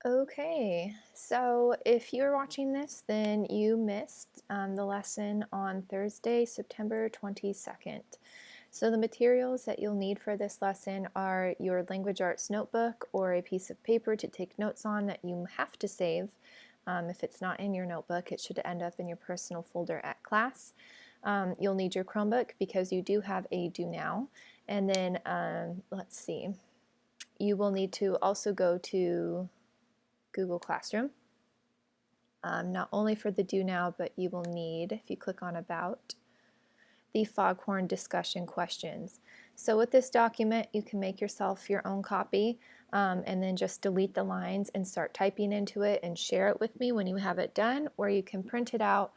Okay, so if you're watching this, then you missed the lesson on Thursday, September 22nd. So the materials that you'll need for this lesson are your language arts notebook or a piece of paper to take notes on that you have to save. If it's not in your notebook, it should end up in your personal folder at class. You'll need your Chromebook because you do have a Do Now. And then, let's see, you will need to also go to Google Classroom, not only for the Do Now, but you will need, if you click on About, the Foghorn discussion questions. So with this document, you can make yourself your own copy and then just delete the lines and start typing into it and share it with me when you have it done, or you can print it out,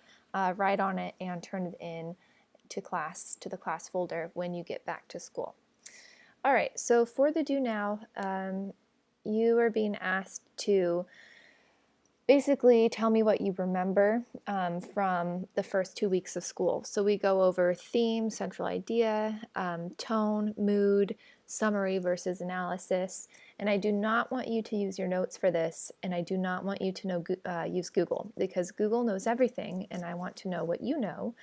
write on it, and turn it in to class, to the class folder when you get back to school. All right, so for the Do Now, you are being asked to basically tell me what you remember from the first 2 weeks of school. So we go over theme, central idea, tone, mood, summary versus analysis. And I do not want you to use your notes for this, and I do not want you to use Google, because Google knows everything, and I want to know what you know.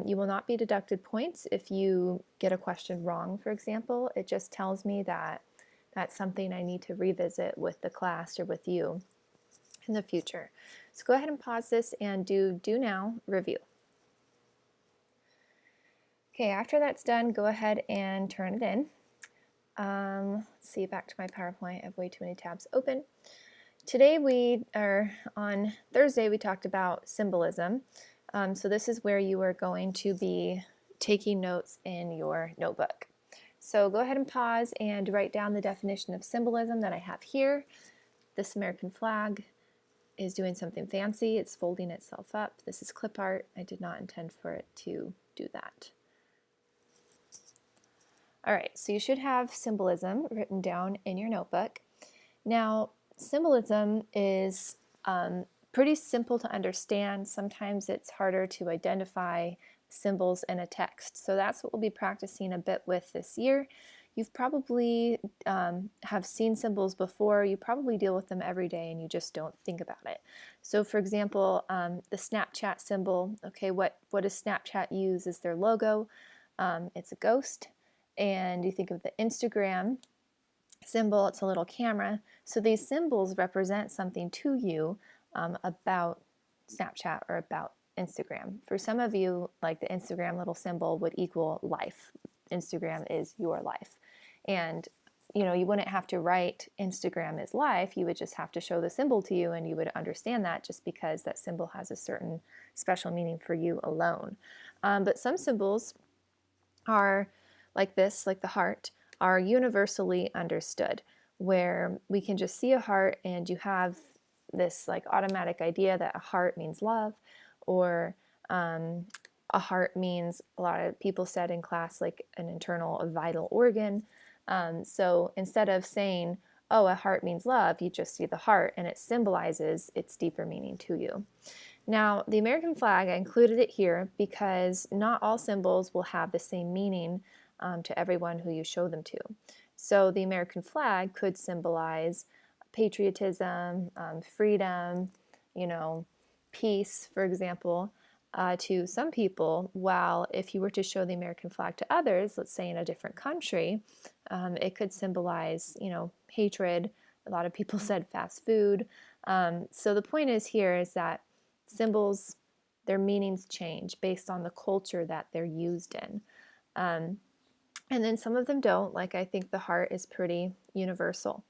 You will not be deducted points if you get a question wrong, for example. It just tells me that that's something I need to revisit with the class or with you in the future. So go ahead and pause this and do Now review. Okay, after that's done, go ahead and turn it in. Let's see, back to my PowerPoint. I have way too many tabs open. Today on Thursday, we talked about symbolism. So this is where you are going to be taking notes in your notebook. So go ahead and pause and write down the definition of symbolism that I have here. This American flag is doing something fancy. It's folding itself up. This is clip art. I did not intend for it to do that. All right, so you should have symbolism written down in your notebook. Now, symbolism is pretty simple to understand. Sometimes it's harder to identify symbols in a text. So that's what we'll be practicing a bit with this year. You've probably have seen symbols before. You probably deal with them every day and you just don't think about it. So for example, the Snapchat symbol, okay, what does Snapchat use as their logo? It's a ghost. And you think of the Instagram symbol, it's a little camera. So these symbols represent something to you about Snapchat or about Instagram. For some of you, like the Instagram little symbol would equal life. Instagram is your life. And you wouldn't have to write Instagram is life, you would just have to show the symbol to you and you would understand that just because that symbol has a certain special meaning for you alone. But some symbols are like this, like the heart, are universally understood, where we can just see a heart and you have this like automatic idea that a heart means love, or a heart means, a lot of people said in class, like an internal, a vital organ. So instead of saying, oh, a heart means love, you just see the heart and it symbolizes its deeper meaning to you. Now, the American flag, I included it here because not all symbols will have the same meaning to everyone who you show them to. So the American flag could symbolize patriotism, freedom, peace, for example, to some people, while if you were to show the American flag to others, let's say in a different country, it could symbolize, hatred. A lot of people said fast food. So the point is here is that symbols, their meanings change based on the culture that they're used in. And then some of them don't, like I think the heart is pretty universal.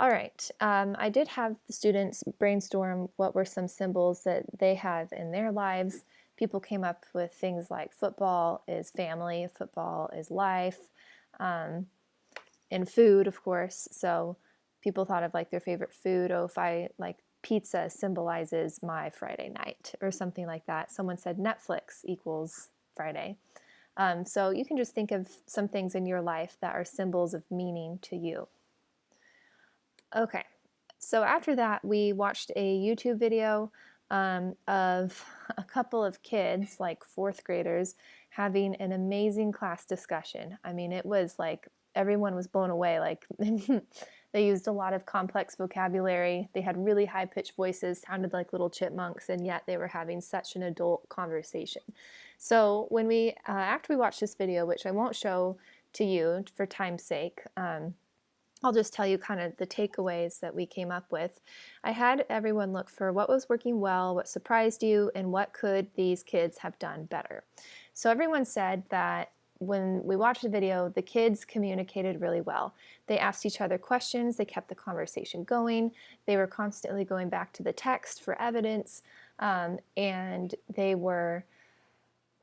All right, I did have the students brainstorm what were some symbols that they have in their lives. People came up with things like football is family, football is life, and food, of course. So people thought of like their favorite food. Oh, if I like pizza symbolizes my Friday night or something like that. Someone said Netflix equals Friday. So you can just think of some things in your life that are symbols of meaning to you. Okay, so after that we watched a YouTube video of a couple of kids, like fourth graders, having an amazing class discussion. I mean, it was like everyone was blown away. Like They used a lot of complex vocabulary. They had really high-pitched voices, sounded like little chipmunks, and yet they were having such an adult conversation. So when we, after we watch this video, which I won't show to you for time's sake, I'll just tell you kind of the takeaways that we came up with. I had everyone look for what was working well, what surprised you, and what could these kids have done better. So everyone said that when we watched the video, the kids communicated really well. They asked each other questions, they kept the conversation going, they were constantly going back to the text for evidence, and they were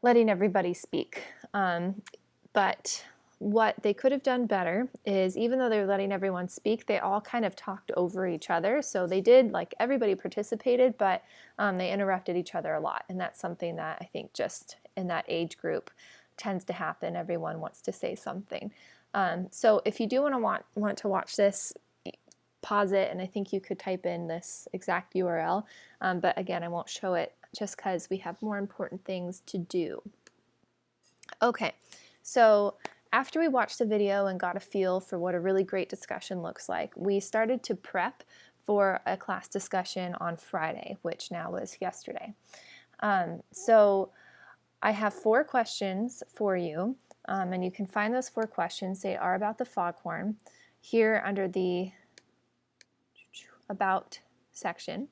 letting everybody speak. But what they could have done better is, even though they were letting everyone speak, they all kind of talked over each other. So they did, like, everybody participated, but they interrupted each other a lot. And that's something that I think just in that age group tends to happen. Everyone wants to say something. So if you do want to watch this, pause it, and I think you could type in this exact URL. But again, I won't show it just because we have more important things to do. Okay, so after we watched the video and got a feel for what a really great discussion looks like, we started to prep for a class discussion on Friday, which now was yesterday. So I have 4 questions for you, and you can find those 4 questions. They are about the foghorn here under the About section.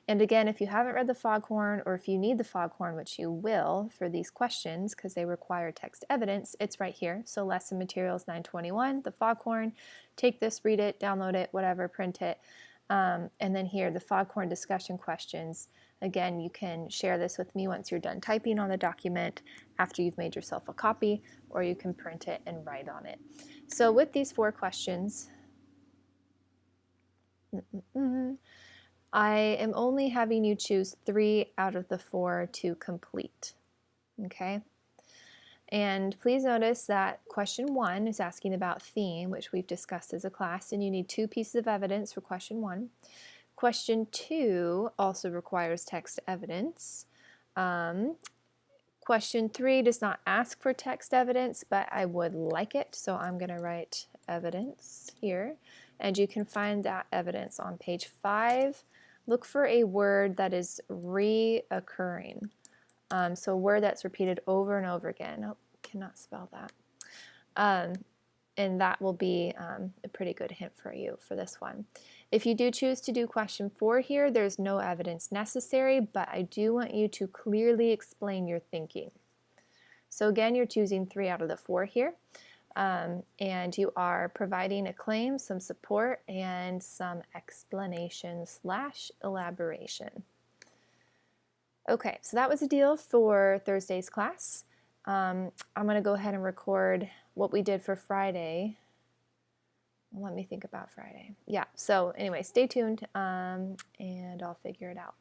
And again, if you haven't read the foghorn, or if you need the foghorn, which you will for these questions because they require text evidence, it's right here. So lesson materials 921, the foghorn. Take this, read it, download it, whatever, print it. And then here, the foghorn discussion questions. Again, you can share this with me once you're done typing on the document after you've made yourself a copy, or you can print it and write on it. So with these 4 questions, I am only having you choose 3 out of the 4 to complete, okay? And please notice that question 1 is asking about theme, which we've discussed as a class, and you need 2 pieces of evidence for question 1. Question 2 also requires text evidence. Question 3 does not ask for text evidence, but I would like it, so I'm going to write evidence here. And you can find that evidence on page 5. Look for a word that is reoccurring. So a word that's repeated over and over again. Oh, cannot spell that. And that will be a pretty good hint for you for this one. If you do choose to do question 4 here, there's no evidence necessary, but I do want you to clearly explain your thinking. So again, you're choosing 3 out of the 4 here. And you are providing a claim, some support, and some explanation/elaboration. Okay, so that was the deal for Thursday's class. I'm going to go ahead and record what we did for Friday. Let me think about Friday. Yeah, so anyway, stay tuned, and I'll figure it out.